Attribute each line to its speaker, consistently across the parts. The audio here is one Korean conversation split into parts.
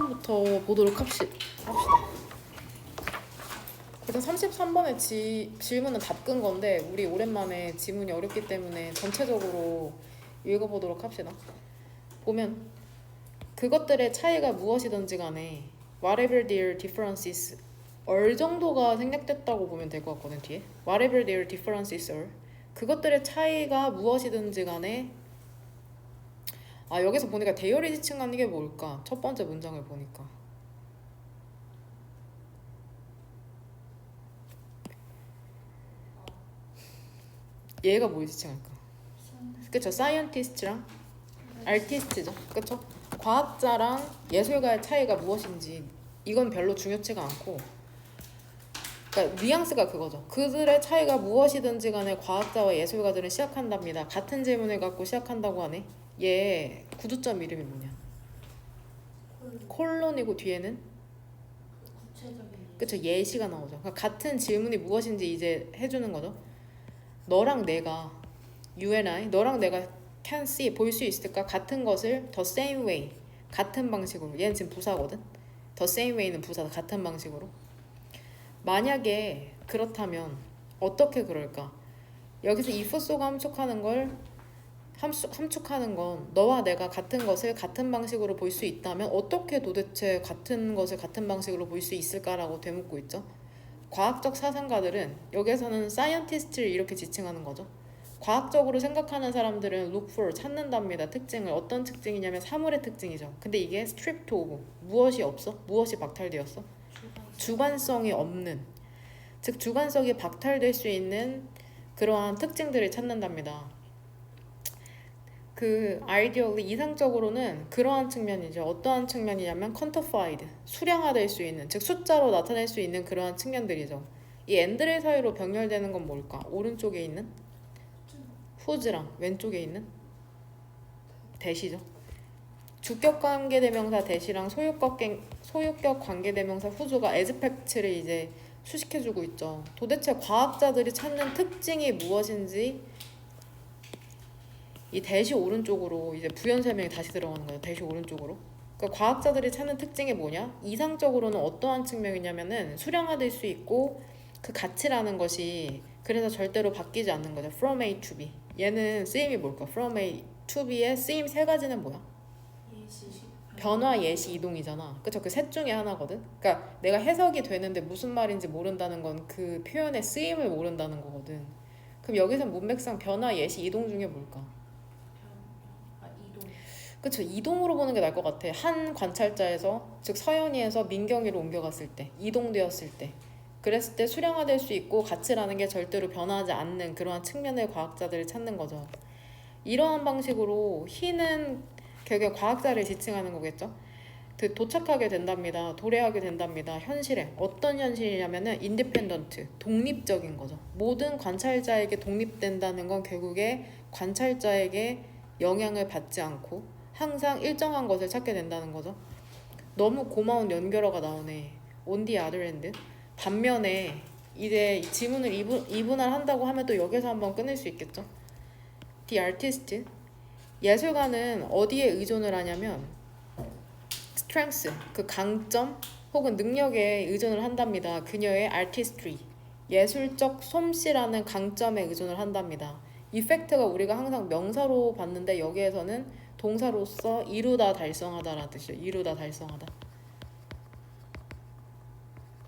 Speaker 1: 부터 보도록 합시다. 일단 33번의 질문은 답근 건데 우리 오랜만에 지문이 어렵기 때문에 전체적으로 읽어보도록 합시다. 보면 그것들의 차이가 무엇이든지 간에 whatever their differences 얼 정도가 생략됐다고 보면 될 것 같거든. 뒤에 whatever their differences are 그것들의 차이가 무엇이든지 간에 여기서 보니까 대열이 지칭하는 게 뭘까? 첫 번째 문장을 보니까 얘가 뭘 지칭할까? 그쵸? scientist랑 artist죠. 그쵸? 과학자랑 예술가의 차이가 무엇인지 이건 별로 중요치가 않고, 그러니까 뉘앙스가 그거죠. 그들의 차이가 무엇이든지 간에 과학자와 예술가들은 시작한답니다. 같은 질문을 갖고 시작한다고 하네. 얘 구두점 이름이 뭐냐? 콜론이고 뒤에는 그쵸? 예시가 나오죠. 그러니까 같은 질문이 무엇인지 이제 해주는 거죠. 너랑 내가 you and I 너랑 내가 can see 볼 수 있을까? 같은 것을 the same way 같은 방식으로. 얘는 지금 부사거든. the same way는 부사다. 같은 방식으로. 만약에 그렇다면 어떻게 그럴까? 여기서 if 소가 함축하는 건 너와 내가 같은 것을 같은 방식으로 볼 수 있다면 어떻게 도대체 같은 것을 같은 방식으로 볼 수 있을까라고 되묻고 있죠. 과학적 사상가들은 여기에서는 scientist를 이렇게 지칭하는 거죠. 과학적으로 생각하는 사람들은 look for 찾는답니다. 특징을. 어떤 특징이냐면 사물의 특징이죠. 근데 이게 stripped of 무엇이 없어? 무엇이 박탈되었어? 주관성이 없는, 즉 주관성이 박탈될 수 있는 그러한 특징들을 찾는답니다. 그 ideally 이상적으로는 그러한 측면이죠. 어떠한 측면이냐면 quantified 수량화될 수 있는, 즉 숫자로 나타낼 수 있는 그러한 측면들이죠. 이 and를 사이로 병렬되는 건 뭘까? 오른쪽에 있는 whose랑 왼쪽에 있는 that이죠. 주격 관계대명사 that이랑 소유격 관계대명사 whose가 as fact를 이제 수식해주고 있죠. 도대체 과학자들이 찾는 특징이 무엇인지 이 that이 오른쪽으로 이제 부연 설명이 다시 들어가는 거예요. that이 오른쪽으로. 그러니까 과학자들이 찾는 특징이 뭐냐? 이상적으로는 어떠한 측면이냐면은 수량화될 수 있고 그 가치라는 것이 그래서 절대로 바뀌지 않는 거죠. From A to B. 얘는 쓰임이 뭘까? From A to B의 쓰임 세 가지는 뭐야? 변화, 예시, 이동이잖아. 그쵸? 그 셋 중에 하나거든. 그러니까 내가 해석이 되는데 무슨 말인지 모른다는 건 그 표현의 쓰임을 모른다는 거거든. 그럼 여기서 문맥상 변화, 예시, 이동 중에 뭘까?
Speaker 2: 이동.
Speaker 1: 그쵸? 이동으로 보는 게 나을 것 같아. 한 관찰자에서, 즉 서연이에서 민경이로 옮겨갔을 때, 이동되었을 때, 그랬을 때 수량화될 수 있고 가치라는 게 절대로 변하지 않는 그러한 측면의 과학자들을 찾는 거죠. 이러한 방식으로 희는 결국에 과학자를 지칭하는 거겠죠. 도착하게 된답니다. 도래하게 된답니다. 현실에. 어떤 현실이냐면은 인디펜던트, 독립적인 거죠. 모든 관찰자에게 독립된다는 건 결국에 관찰자에게 영향을 받지 않고 항상 일정한 것을 찾게 된다는 거죠. 너무 고마운 연결어가 나오네. On the other hand. 반면에 이제 지문을 이분할한다고 하면 또 여기서 한번 끊을 수 있겠죠. The artist. 예술가는 어디에 의존을 하냐면 strength, 그 강점 혹은 능력에 의존을 한답니다. 그녀의 artistry, 예술적 솜씨라는 강점에 의존을 한답니다. 이펙트가 우리가 항상 명사로 봤는데 여기에서는 동사로서 이루다 달성하다라는 뜻이죠. 이루다 달성하다.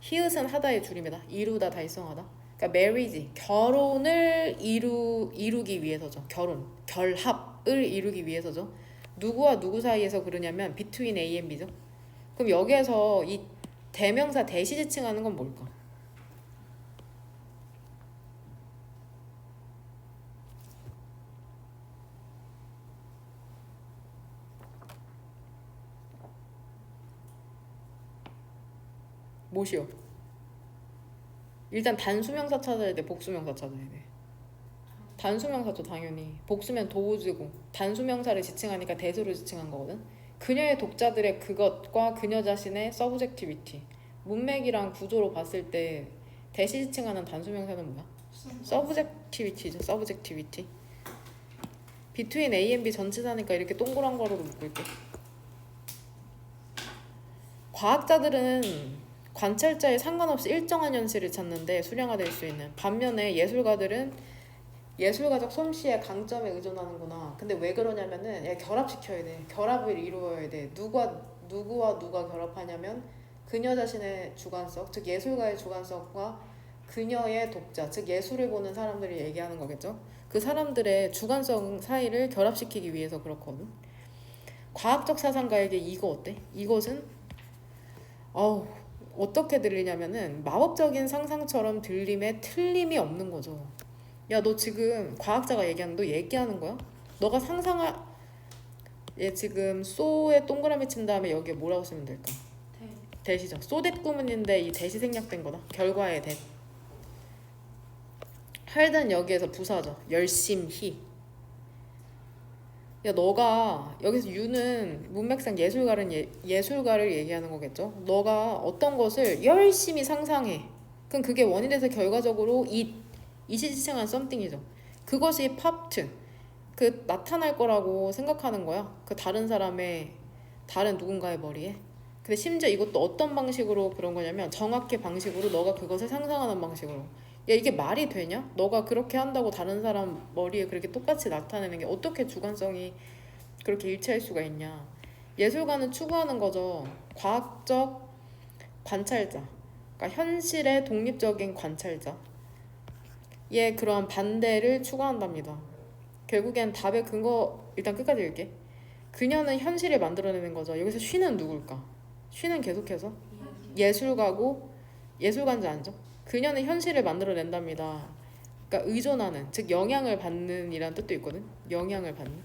Speaker 1: 히읗은 하다의 줄입니다. 이루다 달성하다. 그러니까 marriage, 결혼을 이루기 위해서죠. 결합을 이루기 위해서죠. 누구와 누구 사이에서 그러냐면 between A and B죠. 그럼 여기에서 이 대명사 대시 지칭하는 건 뭘까? 뭐시요? 일단 단수명사 찾아야 돼, 복수명사 찾아야 돼. 단수명사죠, 당연히. 복수면 도우즈고 단수명사를 지칭하니까 대수로 지칭한 거거든. 그녀의 독자들의 그것과 그녀 자신의 서브젝티비티, 문맥이랑 구조로 봤을 때 대시 지칭하는 단수명사는 뭐야? 서브젝티비티죠. 서브젝티비티. between A and B 전치사니까 이렇게 동그란 거로 묶을게. 과학자들은 관찰자에 상관없이 일정한 현실을 찾는데 수량화될 수 있는, 반면에 예술가들은 예술가적 솜씨의 강점에 의존하는구나. 근데 왜 그러냐면은 얘 결합시켜야 돼. 결합을 이루어야 돼. 누구와 누가 결합하냐면 그녀 자신의 주관성, 즉 예술가의 주관성과 그녀의 독자, 즉 예술을 보는 사람들이 얘기하는 거겠죠. 그 사람들의 주관성 사이를 결합시키기 위해서 그렇거든. 과학적 사상가에게 이거 어때? 이것은 어떻게 들리냐면은 마법적인 상상처럼 들림에 틀림이 없는 거죠. 야, 너 지금 과학자가 얘기하는 너 얘기하는 거야? 너가 얘 지금 소에 동그라미 친 다음에 여기에 뭐라고 쓰면 될까? 대시죠. 소댓 구문인데 이 대시 생략된 거다. 결과의 대. 할든 여기에서 부사죠. 열심히. 야, 너가 여기서 유는 문맥상 예술가를 얘기하는 거겠죠. 너가 어떤 것을 열심히 상상해. 그럼 그게 원인에서 결과적으로 이시지층한 썸띵이죠. 그것이 파트, 그 나타날 거라고 생각하는 거야. 그 다른 누군가의 머리에. 근데 심지어 이것도 어떤 방식으로 그런 거냐면 정확히 방식으로 너가 그것을 상상하는 방식으로. 야, 이게 말이 되냐? 너가 그렇게 한다고 다른 사람 머리에 그렇게 똑같이 나타내는 게 어떻게 주관성이 그렇게 일치할 수가 있냐? 예술가는 추구하는 거죠. 과학적 관찰자. 그러니까 현실의 독립적인 관찰자. 예, 그러한 반대를 추구한답니다. 결국엔 답의 근거 일단 끝까지 읽게. 그녀는 현실을 만들어내는 거죠. 여기서 쉬는 누굴까? 쉬는 계속해서 예술가인지 아니죠? 그녀는 현실을 만들어낸답니다. 그러니까 의존하는, 즉 영향을 받는 이라는 뜻도 있거든. 영향을 받는.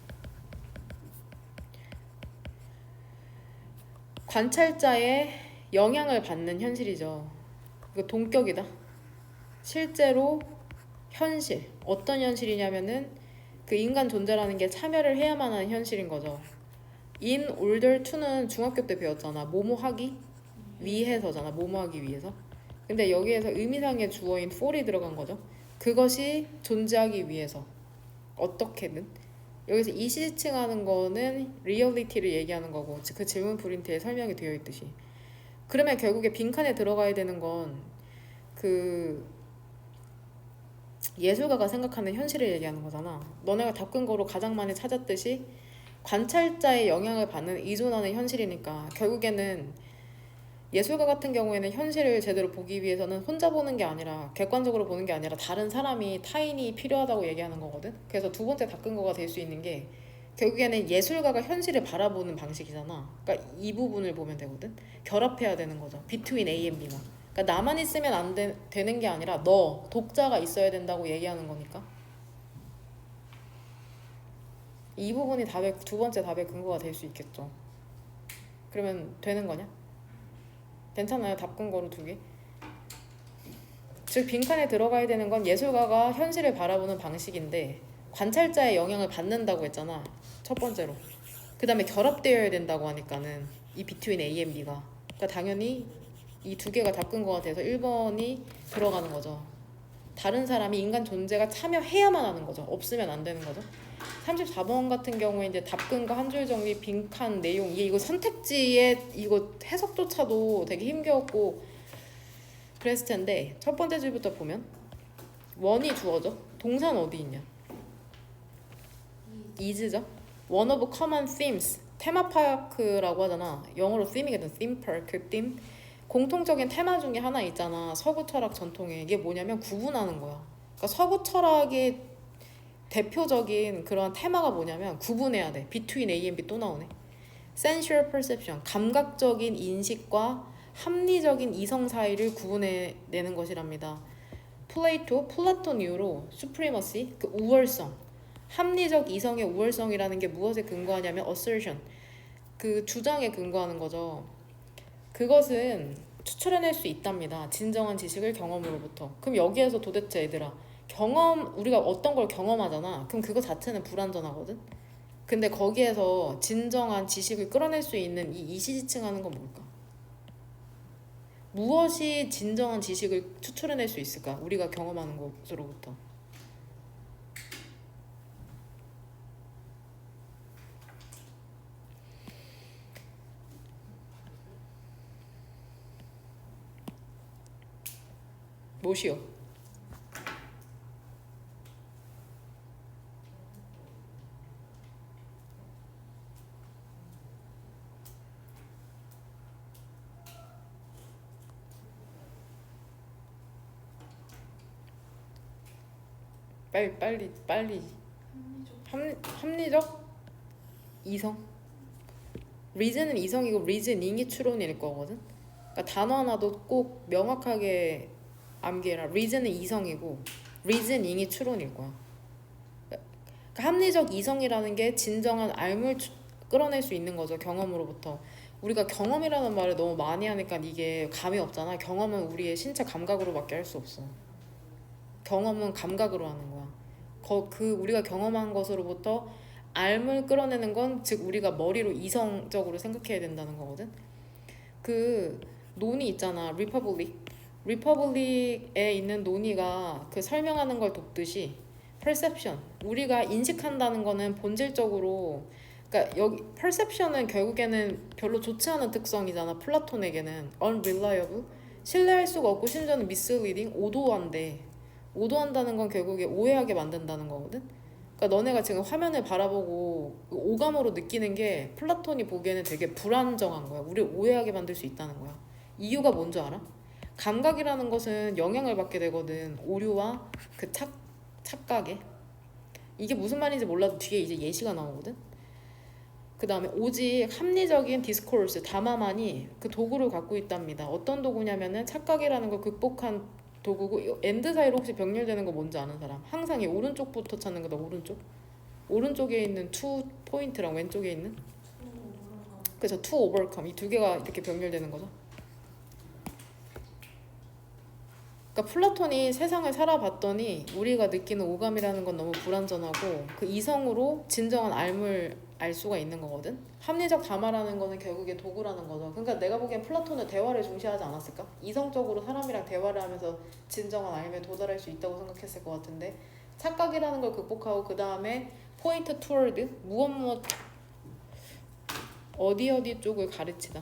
Speaker 1: 관찰자의 영향을 받는 현실이죠. 이거 동격이다. 실제로 현실, 어떤 현실이냐면은 그 인간 존재라는 게 참여를 해야만 하는 현실인 거죠. in order to는 중학교 때 배웠잖아. 뭐뭐 하기 위해서잖아. 뭐뭐 하기 위해서. 근데 여기에서 의미상의 주어인 for이 들어간 거죠. 그것이 존재하기 위해서 어떻게든. 여기서 이시칭하는 거는 리얼리티를 얘기하는 거고 그 질문 프린트에 설명이 되어 있듯이. 그러면 결국에 빈칸에 들어가야 되는 건 그 예술가가 생각하는 현실을 얘기하는 거잖아. 너네가 답근거로 가장 많이 찾았듯이 관찰자의 영향을 받는 의존하는 현실이니까 결국에는 예술가 같은 경우에는 현실을 제대로 보기 위해서는 혼자 보는 게 아니라 객관적으로 보는 게 아니라 다른 사람이 타인이 필요하다고 얘기하는 거거든. 그래서 두 번째 답근거가 될 수 있는 게 결국에는 예술가가 현실을 바라보는 방식이잖아. 그러니까 이 부분을 보면 되거든. 결합해야 되는 거죠. between A and B가. 그러니까 나만 있으면 되는 게 아니라 너 독자가 있어야 된다고 얘기하는 거니까. 이 부분이 두 번째 답의 근거가 될 수 있겠죠. 그러면 되는 거냐? 괜찮아요? 답 근거로 두 개. 즉 빈칸에 들어가야 되는 건 예술가가 현실을 바라보는 방식인데 관찰자의 영향을 받는다고 했잖아. 첫 번째로. 그 다음에 결합되어야 된다고 하니까는 이 between A and B가. 그러니까 당연히 이 두 개가 답 근거가 돼서 1번이 들어가는 거죠. 다른 사람이 인간 존재가 참여해야만 하는 거죠. 없으면 안 되는 거죠. 34번 같은 경우에 이제 답근거 한 줄 정리 빈칸 내용 이거 선택지의 이거 해석조차도 되게 힘겨웠고 그랬을 텐데 첫 번째 줄부터 보면 원이 주어져. 동사는 어디 있냐? is죠. One of common themes. 테마파크라고 하잖아. 영어로 theme이거든. theme park, theme. 공통적인 테마 중에 하나 있잖아. 서구 철학 전통에. 이게 뭐냐면 구분하는 거야. 그러니까 서구 철학의 대표적인 그런 테마가 뭐냐면 구분해야 돼. between A and B 또 나오네. sensual perception, 감각적인 인식과 합리적인 이성 사이를 구분해내는 것이랍니다. 플라톤 이후로 supremacy, 그 우월성, 합리적 이성의 우월성이라는 게 무엇에 근거하냐면 assertion, 그 주장에 근거하는 거죠. 그것은 추출해낼 수 있답니다. 진정한 지식을 경험으로부터. 그럼 여기에서 도대체 얘들아 우리가 어떤 걸 경험하잖아. 그럼 그거 자체는 불완전하거든. 근데 거기에서 진정한 지식을 끌어낼 수 있는 이 이시지층하는 건 뭘까? 무엇이 진정한 지식을 추출해낼 수 있을까? 우리가 경험하는 것으로부터. 뭐시여? 빨리. 합리적 이성. reason은 이성이고 reasoning이 추론일 거거든. 그러니까 단어 하나도 꼭 명확하게 암기해라. reason은 이성이고 reasoning이 추론일 거야. 그러니까 합리적 이성이라는 게 진정한 알을 끌어낼 수 있는 거죠. 경험으로부터. 우리가 경험이라는 말을 너무 많이 하니까 이게 감이 없잖아. 경험은 우리의 신체 감각으로밖에 할 수 없어. 경험은 감각으로 하는 거야. 우리가 경험한 것으로부터 알을 끌어내는 건 즉 우리가 머리로 이성적으로 생각해야 된다는 거거든. 그 논이 있잖아. 리퍼블릭에 있는 논의가 그 설명하는 걸 돕듯이 perception, 우리가 인식한다는 거는 본질적으로, 그러니까 여기 perception은 결국에는 별로 좋지 않은 특성이잖아. 플라톤에게는 unreliable, 신뢰할 수가 없고 심지어는 misleading, 오도한다는 건 결국에 오해하게 만든다는 거거든. 그러니까 너네가 지금 화면을 바라보고 오감으로 느끼는 게 플라톤이 보기에는 되게 불안정한 거야. 우리를 오해하게 만들 수 있다는 거야. 이유가 뭔지 알아? 감각이라는 것은 영향을 받게 되거든. 오류와 그 착각에. 이게 무슨 말인지 몰라도 뒤에 이제 예시가 나오거든. 그 다음에 오직 합리적인 디스코르스, 담화만이 그 도구를 갖고 있답니다. 어떤 도구냐면은 착각이라는 걸 극복한 도구고, 엔드 사이로 혹시 병렬되는 거 뭔지 아는 사람? 항상 이 오른쪽부터 찾는 거다. 오른쪽에 있는 투 포인트랑 왼쪽에 있는, 그래서 투 오버컴, 이 두 개가 이렇게 병렬되는 거죠. 그러니까 플라톤이 세상을 살아봤더니 우리가 느끼는 오감이라는 건 너무 불완전하고 그 이성으로 진정한 알을 알 수가 있는 거거든. 합리적 담화라는 거는 결국에 도구라는 거죠. 그러니까 내가 보기엔 플라톤은 대화를 중시하지 않았을까? 이성적으로 사람이랑 대화를 하면서 진정한 알에 도달할 수 있다고 생각했을 것 같은데, 착각이라는 걸 극복하고 그 다음에 포인트 투워드, 무엇 어디 쪽을 가리키다.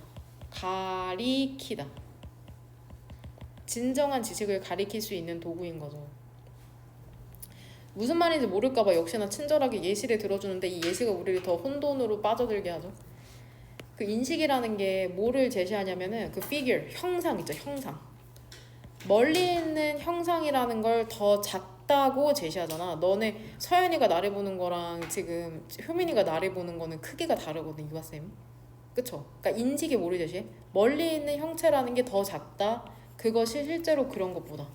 Speaker 1: 진정한 지식을 가리킬 수 있는 도구인 거죠. 무슨 말인지 모를까봐 역시나 친절하게 예시를 들어주는데 이 예시가 우리를 더 혼돈으로 빠져들게 하죠. 그 인식이라는 게 뭐를 제시하냐면은 그 figure, 형상 있죠, 형상. 멀리 있는 형상이라는 걸 더 작다고 제시하잖아. 너네 서연이가 나를 보는 거랑 지금 효민이가 나를 보는 거는 크기가 다르거든, 유아쌤. 그쵸? 그러니까 인식이 뭐를 제시해? 멀리 있는 형체라는 게 더 작다. 그것이 실제로 그런 것보다.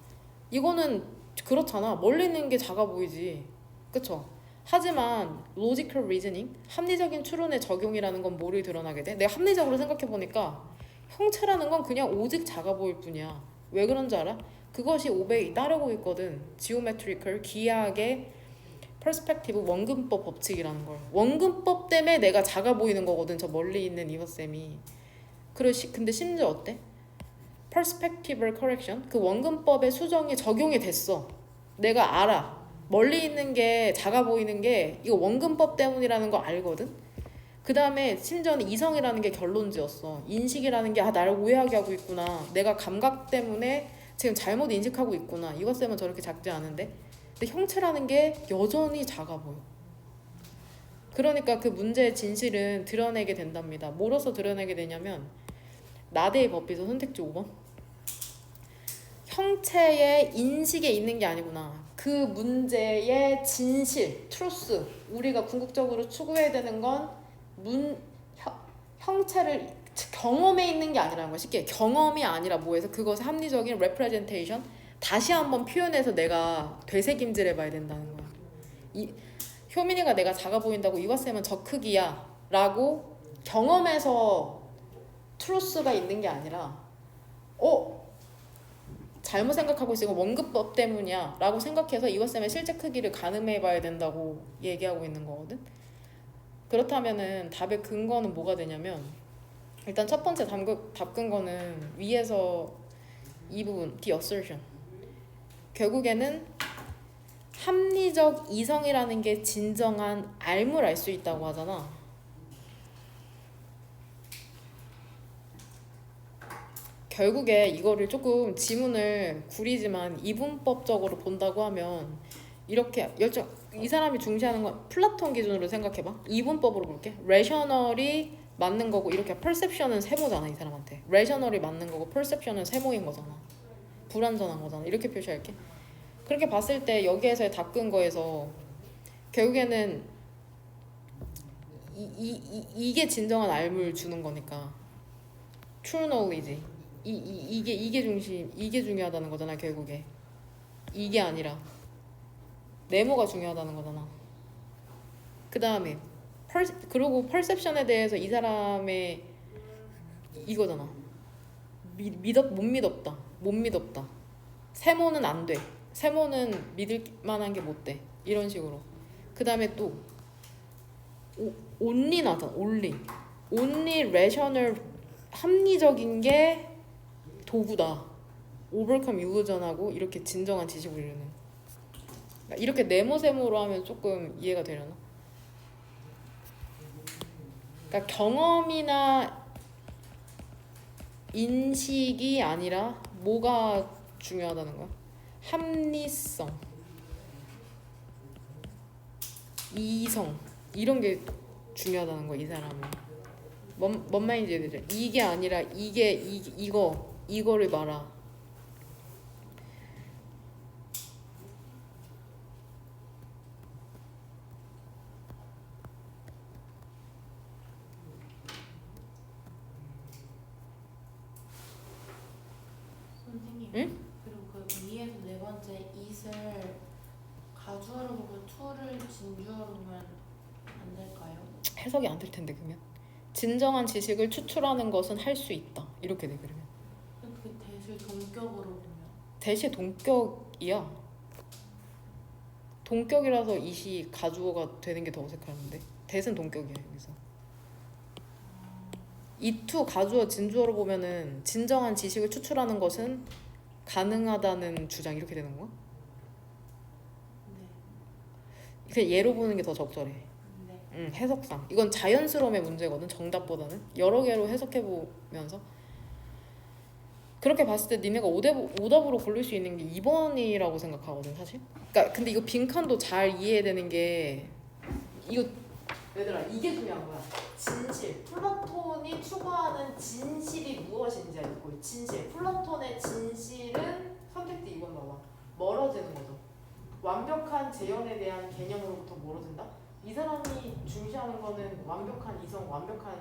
Speaker 1: 이거는 그렇잖아. 멀리 있는 게 작아 보이지. 그쵸? 하지만 logical reasoning, 합리적인 추론의 적용이라는 건 뭐를 드러나게 돼? 내가 합리적으로 생각해보니까 형체라는 건 그냥 오직 작아 보일 뿐이야. 왜 그런지 알아? 그것이 따르고 있거든. geometrical, 기하학의 perspective, 원근법 법칙이라는 걸. 원근법 때문에 내가 작아 보이는 거거든. 저 멀리 있는 이버쌤이. 근데 심지어 어때? perspectival correction, 그 원근법의 수정이 적용이 됐어. 내가 알아. 멀리 있는 게 작아 보이는 게 이거 원근법 때문이라는 거 알거든. 그 다음에 심지어는 이성이라는 게 결론지었어. 인식이라는 게 나를 오해하게 하고 있구나. 내가 감각 때문에 지금 잘못 인식하고 있구나. 이것쌤은 저렇게 작지 않은데. 근데 형체라는 게 여전히 작아 보여. 그러니까 그 문제의 진실은 드러내게 된답니다. 뭐로서 드러내게 되냐면 나대의 법비서 선택지 5번. 형체의 인식에 있는 게 아니구나. 그 문제의 진실, 트루스. 우리가 궁극적으로 추구해야 되는 건 형체를 경험에 있는 게 아니라는 거야. 쉽게 경험이 아니라 뭐해서 그것의 합리적인 representation, 다시 한번 표현해서 내가 되새김질 해봐야 된다는 거야. 효민이가 내가 작아 보인다고 이화쌤은 저 크기야 라고 경험에서 트루스가 있는 게 아니라 잘못 생각하고 있으면 원근법 때문이야 라고 생각해서 이화쌤의 실제 크기를 가늠해 봐야 된다고 얘기하고 있는 거거든. 그렇다면은 답의 근거는 뭐가 되냐면, 일단 첫 번째 답 근거는 위에서 이 부분, the assertion. 결국에는 합리적 이성이라는 게 진정한 알을 알 수 있다고 하잖아. 결국에 이거를 조금 지문을 구리지만 이분법적으로 본다고 하면 이렇게 이 사람이 중시하는 건 플라톤 기준으로 생각해봐. 이분법으로 볼게. 레셔널이 맞는 거고 이렇게 퍼셉션은 세모잖아 이 사람한테. 레셔널이 맞는 거고 퍼셉션은 세모인 거잖아. 불완전한 거잖아. 이렇게 표시할게. 그렇게 봤을 때 여기에서의 닦은 거에서 결국에는 이게 진정한 알물 주는 거니까 true knowledge 이게 중심 이게 중요하다는 거잖아 결국에. 이게 아니라 네모가 중요하다는 거잖아. 그 다음에 그리고 퍼셉션에 대해서 이 사람의 이거잖아. 못 믿었다. 세모는 안 돼. 세모는 믿을 만한 게 못 돼. 이런 식으로. 그 다음에 또 only 나잖아. only rational 합리적인 게 도구다. overcome illusion하고 이렇게 진정한 지식을 이루는. 이렇게 네모세모로 하면 조금 이해가 되려나? 그러니까 경험이나 인식이 아니라 뭐가 중요하다는 거야? 합리성, 이성 이런 게 중요하다는 거야 이 사람은. 뭔 말인지 이해되죠? 이게 아니라 이거를 말아.
Speaker 2: 선생님.
Speaker 1: 응?
Speaker 2: 그리고 그 위에서 네 번째 it을 가주어로 보고 to를 진주어로 보면 안 될까요?
Speaker 1: 해석이 안 될 텐데 그러면 진정한 지식을 추출하는 것은 할 수 있다 이렇게 돼. 그러면
Speaker 2: 그 대실 동격으로 보면
Speaker 1: 대시 동격이야. 동격이라서 이시 가주어가 되는 게 더 어색한데 대신 동격이야 여기서. 이투 가주어 진주어로 보면은 진정한 지식을 추출하는 것은 가능하다는 주장 이렇게 되는 거야?
Speaker 2: 네.
Speaker 1: 그냥 예로 보는 게 더 적절해.
Speaker 2: 네.
Speaker 1: 해석상 이건 자연스러움의 문제거든. 정답보다는 여러 개로 해석해 보면서 그렇게 봤을 때 니네가 오답으로 고를 수 있는 게 2번이라고 생각하거든 사실. 그러니까 근데 이거 빈칸도 잘 이해되는 게 이거 얘들아 이게 중요한 거야. 진실. 플라톤이 추구하는 진실이 무엇인지 알고. 진실. 플라톤의 진실은 선택지 2번 봐봐. 멀어지는 거죠. 완벽한 재현에 대한 개념으로부터 멀어진다? 이 사람이 중시하는 거는 완벽한 이성, 완벽한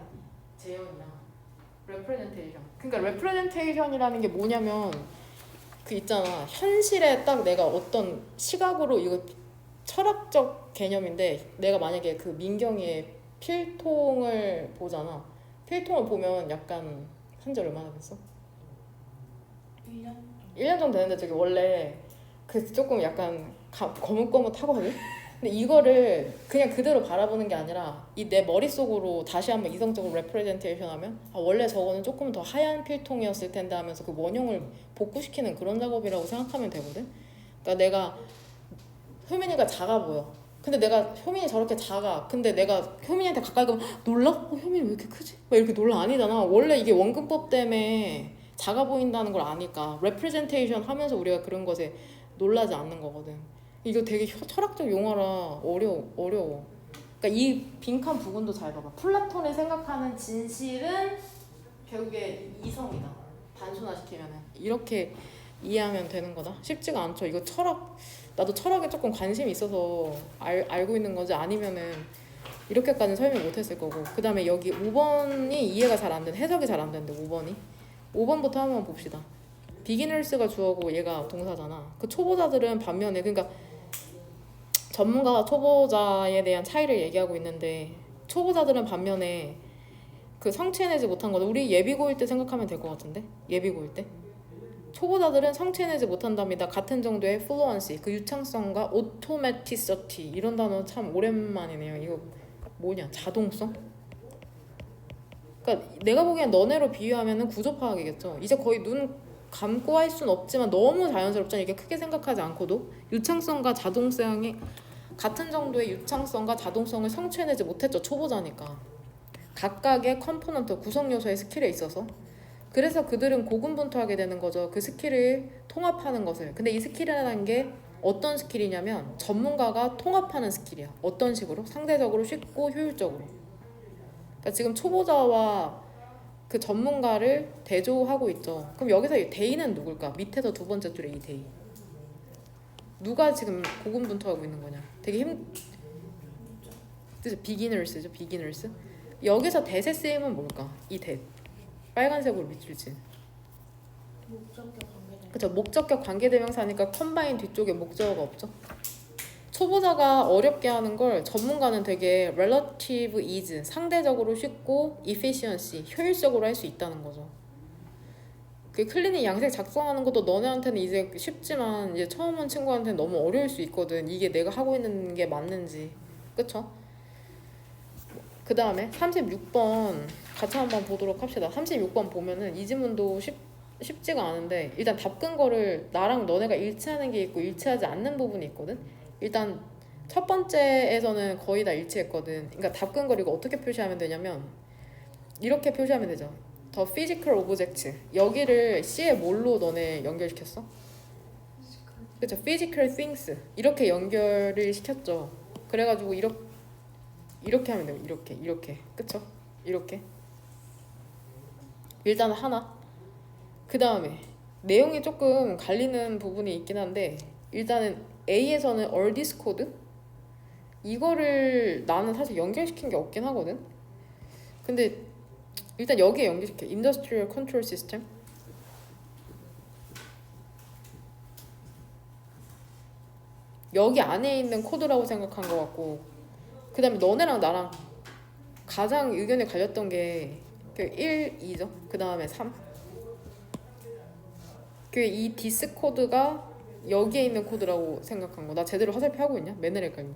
Speaker 1: 재현이야. representation. 그러니까 representation이라는 게 뭐냐면 그 있잖아. 현실에 딱 내가 어떤 시각으로 이거 철학적 개념인데 내가 만약에 그 민경이의 필통을 보잖아. 필통을 보면 약간 한지 얼마나 됐어?
Speaker 2: 1년?
Speaker 1: 1년 정도 됐는데 저기 원래 그 조금 약간 거뭇거뭇하거든? 근데 이거를 그냥 그대로 바라보는 게 아니라 이 내 머릿속으로 다시 한번 이성적으로 레프레젠테이션 하면 아 원래 저거는 조금 더 하얀 필통이었을 텐데 하면서 그 원형을 복구시키는 그런 작업이라고 생각하면 되거든? 그러니까 내가 효민이가 작아 보여. 근데 내가 효민이 저렇게 작아. 근데 내가 효민이한테 가까이 가면 놀라? 효민이 왜 이렇게 크지? 막 이렇게 놀라. 아니잖아. 원래 이게 원근법 때문에 작아 보인다는 걸 아니까 레프레젠테이션 하면서 우리가 그런 것에 놀라지 않는 거거든. 이거 되게 철학적 용어라 어려워. 그러니까 이 빈칸 부분도 잘 봐봐. 플라톤이 생각하는 진실은 결국에 이성이다. 단순화시키면은 이렇게 이해하면 되는 거다. 쉽지가 않죠. 이거 나도 철학에 조금 관심이 있어서 알고 있는 거지 아니면은 이렇게까지는 설명 못했을 거고. 그 다음에 여기 5번이 이해가 잘 안 되는 해석이 잘 안 되는데 5번부터 한번 봅시다. 비기너스가 주어고 얘가 동사잖아. 그 초보자들은 반면에 그러니까 전문가와 초보자에 대한 차이를 얘기하고 있는데 초보자들은 반면에 그 성취해내지 못한 거는 우리 예비고일 때 생각하면 될 것 같은데 예비고일 때 초보자들은 성취해내지 못한답니다. 같은 정도의 fluency 그 유창성과 automaticity 이런 단어 참 오랜만이네요. 이거 뭐냐 자동성? 그러니까 내가 보기엔 너네로 비유하면은 구조 파악이겠죠. 이제 거의 눈 감고 할 순 없지만 너무 자연스럽잖아. 이게 크게 생각하지 않고도 유창성과 자동성이 같은 정도의 유창성과 자동성을 성취해내지 못했죠. 초보자니까. 각각의 컴포넌트 구성 요소의 스킬에 있어서 그래서 그들은 고군분투하게 되는 거죠. 그 스킬을 통합하는 것을. 근데 이 스킬이라는 게 어떤 스킬이냐면 전문가가 통합하는 스킬이야. 어떤 식으로? 상대적으로 쉽고 효율적으로. 그러니까 지금 초보자와 그 전문가를 대조하고 있죠. 그럼 여기서 이 대의는 누굴까? 밑에서 두 번째 줄에 이 대의. 누가 지금 고군분투하고 있는 거냐? 되게 그죠? 비기너스죠, 비기너스. 여기서 대세 쓰임은 뭘까? 이 대. 빨간색으로 밑줄 친.
Speaker 2: 목적격 관계된.
Speaker 1: 그죠? 목적격 관계대명사니까 컴바인 뒤쪽에 목적어가 없죠. 초보자가 어렵게 하는 걸 전문가는 되게 relative ease, 상대적으로 쉽고 efficiency, 효율적으로 할 수 있다는 거죠. 그 클리닉 양색 작성하는 것도 너네한테는 이제 쉽지만 이제 처음 온 친구한테는 너무 어려울 수 있거든. 이게 내가 하고 있는 게 맞는지. 그쵸? 그 다음에 36번 같이 한번 보도록 합시다. 36번 보면은 이 지문도 쉽지가 않은데 일단 답 근거를 나랑 너네가 일치하는 게 있고 일치하지 않는 부분이 있거든. 일단 첫 번째에서는 거의 다 일치했거든. 그러니까 답 근거를 이거 어떻게 표시하면 되냐면 이렇게 표시하면 되죠. 더 physical object. 여기를 C에 뭘로 너네 연결시켰어? 그쵸? physical things. 이렇게 연결을 시켰죠. 그래가지고 이렇게 하면 돼요. 이렇게. 그쵸? 이렇게. 일단 하나. 그 다음에 내용이 조금 갈리는 부분이 있긴 한데 일단은 A에서는 all this code 이거를 나는 사실 연결시킨 게 없긴 하거든. 근데 일단 여기에 연결시켜. Industrial Control System. 여기 안에 있는 코드라고 생각한 것 같고 그 다음에 너네랑 나랑 가장 의견이 갈렸던 게 1, 2죠. 그 다음에 3. 이 디스 코드가 여기에 있는 코드라고 생각한 거. 나 제대로 화살표 하고 있냐? 맨날 헷갈려.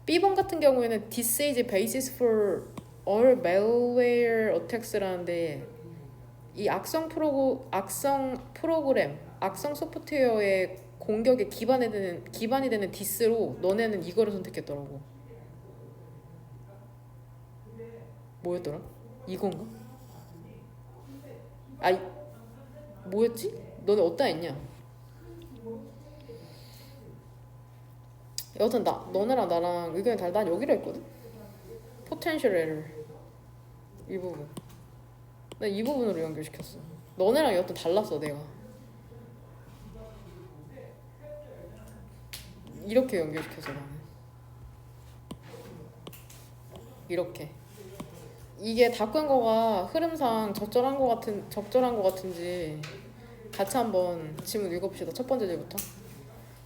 Speaker 1: B번 같은 경우에는 This is basis for all malware attacks라는데 이 악성 프로그램, 악성 소프트웨어의 공격에 기반이 되는 디스로 너네는 이거를 선택했더라고. 뭐였더라? 이건가? 뭐였지? 너네 어디다 했냐? 여튼 너네랑 나랑 의견이 달라. 난 여기로 했거든? Potential error 이 부분. 나 이 부분으로 연결시켰어. 너네랑 여튼 달랐어 내가. 이렇게 연결시켰어 나는. 이렇게. 이게 답근 거가 흐름상 적절한 거 같은지 같이 한번 지문 읽어봅시다. 첫 번째 줄부터.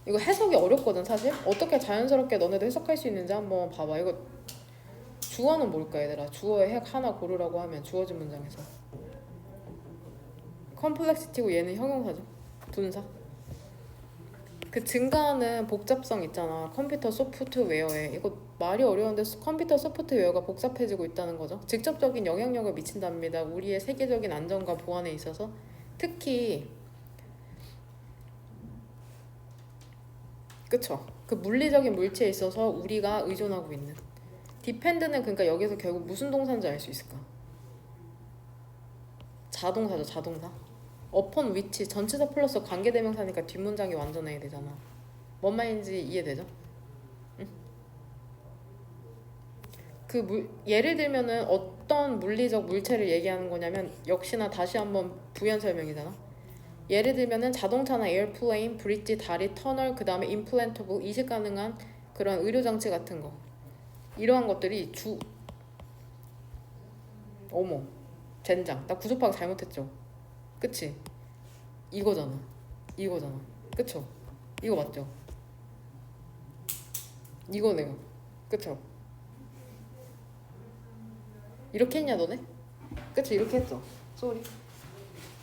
Speaker 1: 이거 해석이 어렵거든 사실. 어떻게 자연스럽게 너네도 해석할 수 있는지 한번 봐봐. 이거 주어는 뭘까 얘들아? 주어의 핵 하나 고르라고 하면 주어진 문장에서 컴플렉시티고 얘는 형용사죠. 분사. 그 증가하는 복잡성 있잖아. 컴퓨터 소프트웨어에. 이거 말이 어려운데 컴퓨터 소프트웨어가 복잡해지고 있다는 거죠. 직접적인 영향력을 미친답니다. 우리의 세계적인 안전과 보안에 있어서 특히 그쵸? 그 물리적인 물체에 있어서 우리가 의존하고 있는 depend는 그러니까 여기서 결국 무슨 동사인지 알 수 있을까? 자동사죠. 자동사. upon which 전치사 플러스 관계대명사니까 뒷문장이 완전해야 되잖아. 뭔 말인지 이해되죠? 응? 예를 들면은 어떤 물리적 물체를 얘기하는 거냐면 역시나 다시 한번 부연 설명이잖아. 예를 들면은 자동차나 에어플레인, 브릿지, 다리, 터널, 그 다음에 임플란터블, 이식 가능한 그런 의료장치 같은 거. 이러한 것들이 어머 젠장. 나 구조파악 잘못했죠? 그치? 이거잖아. 그쵸? 이거 맞죠? 이거네요. 그쵸? 이렇게 했냐 너네? 그쵸? 이렇게 했죠? 쏘리.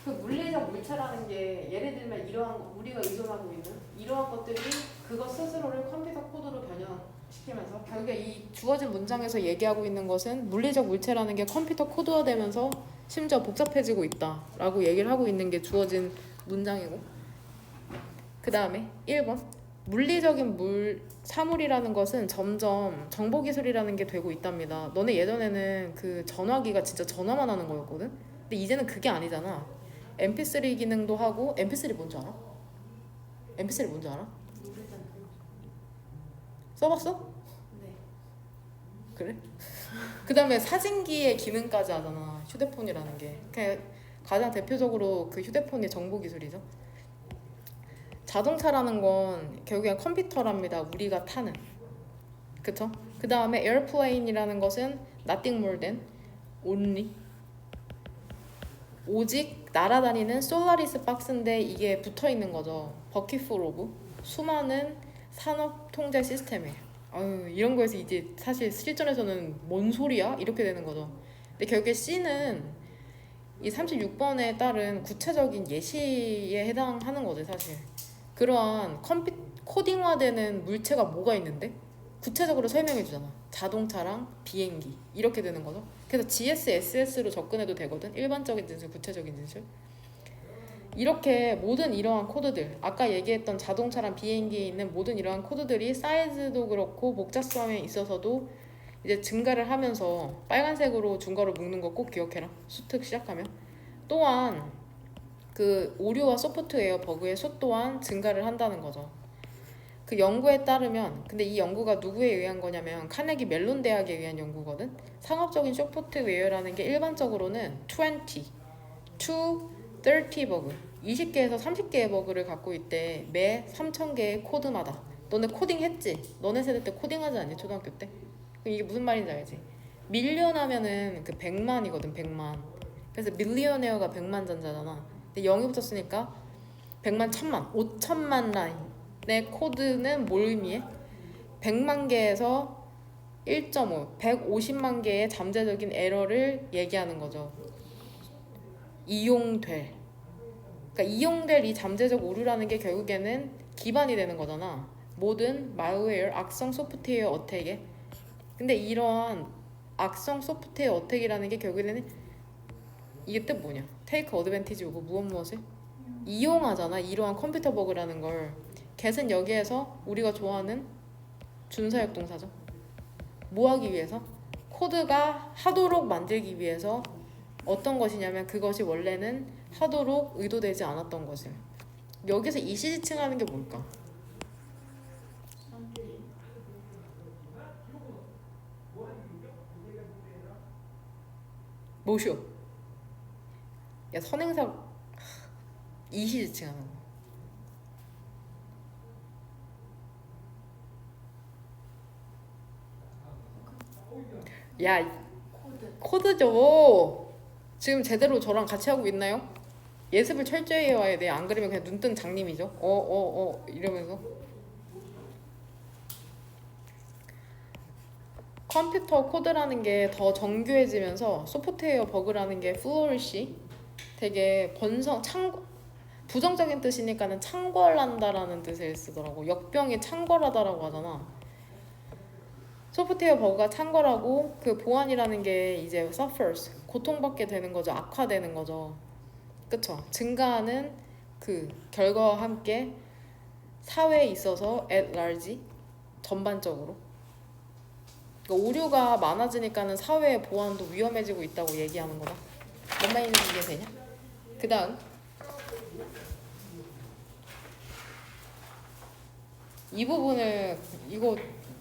Speaker 1: 그 물리적 물체라는 게 예를 들면 이러한 우리가 의존하고 있는 이러한 것들이 그것 스스로를 컴퓨터 코드로 변형시키면서 결국에 이 주어진 문장에서 얘기하고 있는 것은 물리적 물체라는 게 컴퓨터 코드화되면서 심지어 복잡해지고 있다라고 얘기를 하고 있는 게 주어진 문장이고 그 다음에 1번 물리적인 사물이라는 것은 점점 정보기술이라는 게 되고 있답니다. 너네 예전에는 그 전화기가 진짜 전화만 하는 거였거든? 근데 이제는 그게 아니잖아. MP3 기능도 하고 MP3 뭔지 알아? MP3 뭔지 알아?
Speaker 2: 모르잖아요.
Speaker 1: 써봤어?
Speaker 2: 네.
Speaker 1: 그래? 그 다음에 사진기의 기능까지 하잖아. 휴대폰이라는 게. 그냥 가장 대표적으로 그 휴대폰의 정보 기술이죠. 자동차라는 건 결국엔 컴퓨터랍니다. 우리가 타는. 그쵸? 그 다음에 에어플레인이라는 것은 nothing more than only 오직 날아다니는 솔라리스 박스인데 이게 붙어있는 거죠. 버킷풀 오브 수많은 산업 통제 시스템이에요. 아유, 이런 거에서 이제 사실 실전에서는 뭔 소리야? 이렇게 되는 거죠. 근데 결국에 C는 이 36번에 따른 구체적인 예시에 해당하는 거지 사실. 그러한 코딩화되는 물체가 뭐가 있는데 구체적으로 설명해 주잖아. 자동차랑 비행기 이렇게 되는 거죠. 그래서 GSS로 접근해도 되거든. 일반적인 진술, 구체적인 진술. 이렇게 모든 이러한 코드들, 아까 얘기했던 자동차랑 비행기에 있는 모든 이러한 코드들이 사이즈도 그렇고 복잡성에 있어서도 이제 증가를 하면서 빨간색으로 중괄호 묶는 거 꼭 기억해라. 수특 시작하면. 또한 그 오류와 소프트웨어 버그의 수 또한 증가를 한다는 거죠. 그 연구에 따르면, 근데 이 연구가 누구에 의한 거냐면 카네기 멜론 대학에 의한 연구거든. 상업적인 소프트웨어라는 게 일반적으로는 20 to 30 버그, 20개에서 30개의 버그를 갖고 있대. 매 3,000개의 코드마다. 너네 코딩 했지? 너네 세대 때 코딩하지 않니? 초등학교 때? 그럼 이게 무슨 말인지 알지? 밀리언 하면은 그 100만이거든. 100만. 그래서 밀리어네어가 100만 잔자잖아. 근데 0이 붙었으니까 100만, 1000만, 5천만 라인의 코드는 뭘 의미해? 100만 개에서 1.5, 150만 개의 잠재적인 에러를 얘기하는 거죠. 이용될. 그러니까 이용될 이 잠재적 오류라는 게 결국에는 기반이 되는 거잖아. 모든 malware, 악성 소프트웨어 어택에. 근데 이러한 악성 소프트웨어 어택이라는 게 결국에는 이게 뜻 뭐냐? take advantage of 무엇을? 이용하잖아. 이러한 컴퓨터 버그라는 걸. get은 여기에서 우리가 좋아하는 준사역 동사죠. 뭐 하기 위해서? 코드가 하도록 만들기 위해서 어떤 것이냐면 그것이 원래는 하도록 의도되지 않았던 것을. 여기서 이시지칭하는 게 뭘까?
Speaker 2: something.
Speaker 1: 뭐쇼? 야, 선행사 이시지칭하는 거. 야,
Speaker 2: 코드.
Speaker 1: 코드죠. 지금 제대로 저랑 같이 하고 있나요? 예습을 철저히 해와야 돼. 안 그러면 그냥 눈뜬 장님이죠. 이러면서. 컴퓨터 코드라는 게 더 정교해지면서 소프트웨어 버그라는 게 flourish, 되게 부정적인 뜻이니까는 창궐한다라는 뜻을 쓰더라고. 역병이 창궐하다라고 하잖아. 소프트웨어 버그가 창궐하고 그 보안이라는 게 이제 suffers, 고통받게 되는 거죠. 악화되는 거죠. 그쵸? 증가하는 그 결과와 함께 사회에 있어서 at large, 전반적으로. 그러니까 오류가 많아지니까는 사회의 보안도 위험해지고 있다고 얘기하는 거다. 뭔 말인지 이해되냐? 그 다음 이 부분을, 이거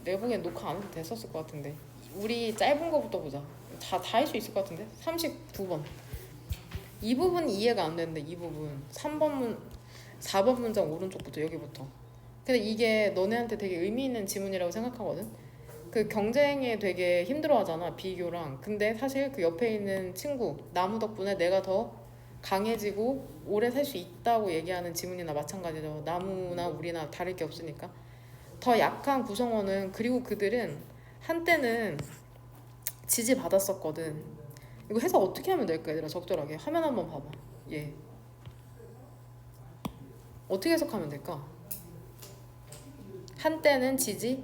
Speaker 1: 내 보기엔 녹화 안 해도 됐었을 것 같은데 우리 짧은 거부터 보자. 다 할 수 있을 것 같은데. 39번 이 부분 이해가 안 되는데. 이 부분 4번 문장 오른쪽부터 여기부터. 근데 이게 너네한테 되게 의미 있는 지문이라고 생각하거든. 그 경쟁에 되게 힘들어하잖아, 비교랑. 근데 사실 그 옆에 있는 친구 나무 덕분에 내가 더 강해지고 오래 살 수 있다고 얘기하는 지문이나 마찬가지죠. 나무나 우리나 다를 게 없으니까. 더 약한 구성원은, 그리고 그들은 한때는 지지받았었거든. 이거 해석 어떻게 하면 될까 얘들아? 적절하게 화면 한번 봐봐. 예, 어떻게 해석하면 될까? 한때는 지지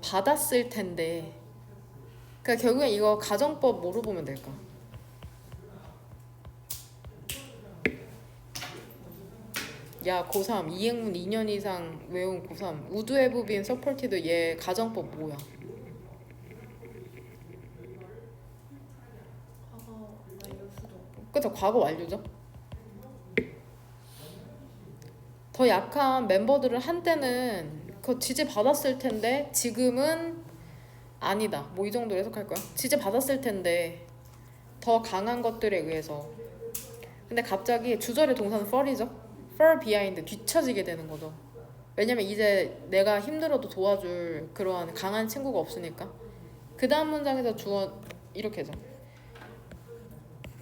Speaker 1: 받았을 텐데. 그러니까 결국엔 이거 가정법 뭐로 보면 될까? 야, 고3 이행문 2년 이상 외운 고3 우드 have been supported. 얘 가정법 뭐야?
Speaker 2: 과거 완료 수도.
Speaker 1: 그쵸? 과거 완료죠. 더 약한 멤버들은 한때는 그 지지 받았을 텐데 지금은 아니다. 뭐 이 정도로 해석할 거야. 지지 받았을 텐데 더 강한 것들에 의해서. 근데 갑자기 주절의 동사는 fall이죠. fall behind, 뒤처지게 되는 거죠. 왜냐면 이제 내가 힘들어도 도와줄 그러한 강한 친구가 없으니까. 그 다음 문장에서 주어 이렇게죠.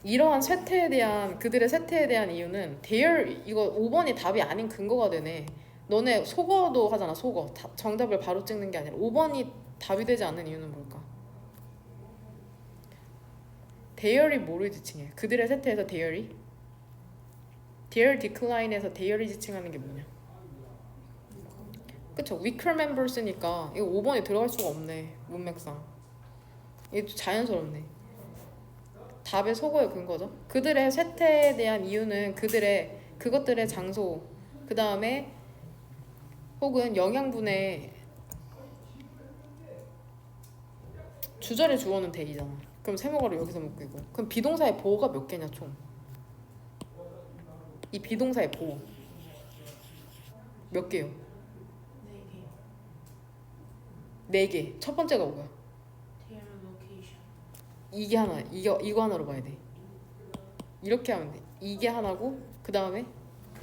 Speaker 1: 이러한 쇠퇴에 대한 그들의 쇠퇴에 대한 이유는 their 이거 5번이 답이 아닌 근거가 되네. 너네 속어도 하잖아. 속어. 정답을 바로 찍는 게 아니라 5번이 답이 되지 않는 이유는 뭘까? their이 뭐를 지칭해? 그들의 쇠퇴에서 their이? their decline에서 their이 지칭하는 게 뭐냐? 그쵸? weaker members니까 이거 5번에 들어갈 수가 없네. 문맥상. 이게 자연스럽네. 답의 속어의 근거죠. 그들의 쇠퇴에 대한 이유는 그것들의 장소, 그 다음에 혹은 영양분의 주절의 주어는 대이잖아. 그럼 세모가로 여기서 묶이고. 그럼 비동사의 보호가 몇 개냐 총? 이 비동사의 보호 몇 개요?
Speaker 2: 4개.
Speaker 1: 4개. 첫 번째가 뭐야?
Speaker 2: their location.
Speaker 1: 이게 하나. 이거 하나로 봐야 돼. 이렇게 하면 돼. 이게 하나고 그 다음에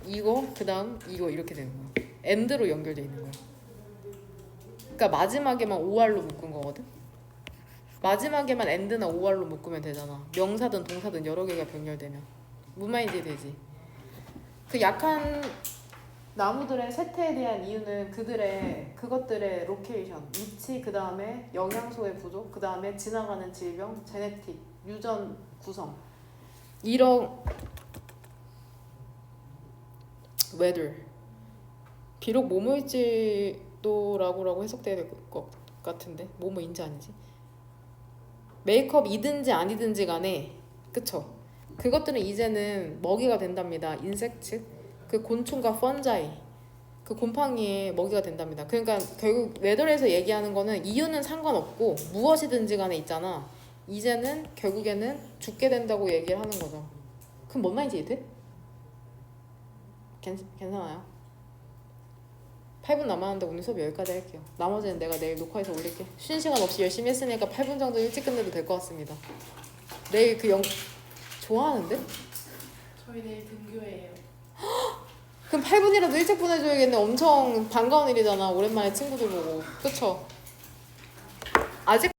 Speaker 1: 이거 그 다음 이거 이렇게 되는 거야. end로 연결돼 있는 거야. 그러니까 마지막에만 OR로 묶은 거거든. 마지막에만 end나 OR로 묶으면 되잖아. 명사든 동사든 여러 개가 병렬되면 무슨 말인지 되지. 그 약한 나무들의 쇠퇴에 대한 이유는 그것들의 로케이션, 위치, 그 다음에 영양소의 부족, 그 다음에 지나가는 질병, 제네틱, 유전 구성 이런 weather 비록 뭐뭐일지도라고 해석돼야 될 것 같은데 뭐뭐인지 아니지? 메이크업이든지 아니든지 간에 그쵸? 그것들은 이제는 먹이가 된답니다. 인섹트 그 곤충과 펀자이 그 곰팡이의 먹이가 된답니다. 그러니까 결국 웨더에서 얘기하는 거는 이유는 상관없고 무엇이든지 간에 있잖아. 이제는 결국에는 죽게 된다고 얘기를 하는 거죠. 그럼 뭔 말인지 이해돼? 괜찮아요? 8분 남았는데 오늘 수업 여기까지 할게요. 나머지는 내가 내일 녹화해서 올릴게. 쉬는 시간 없이 열심히 했으니까 8분 정도 일찍 끝내도 될 것 같습니다. 내일 좋아하는데?
Speaker 2: 저희 내일 등교해요.
Speaker 1: 그럼 8분이라도 일찍 보내줘야겠네. 엄청 반가운 일이잖아. 오랜만에 친구들 보고. 그쵸? 아직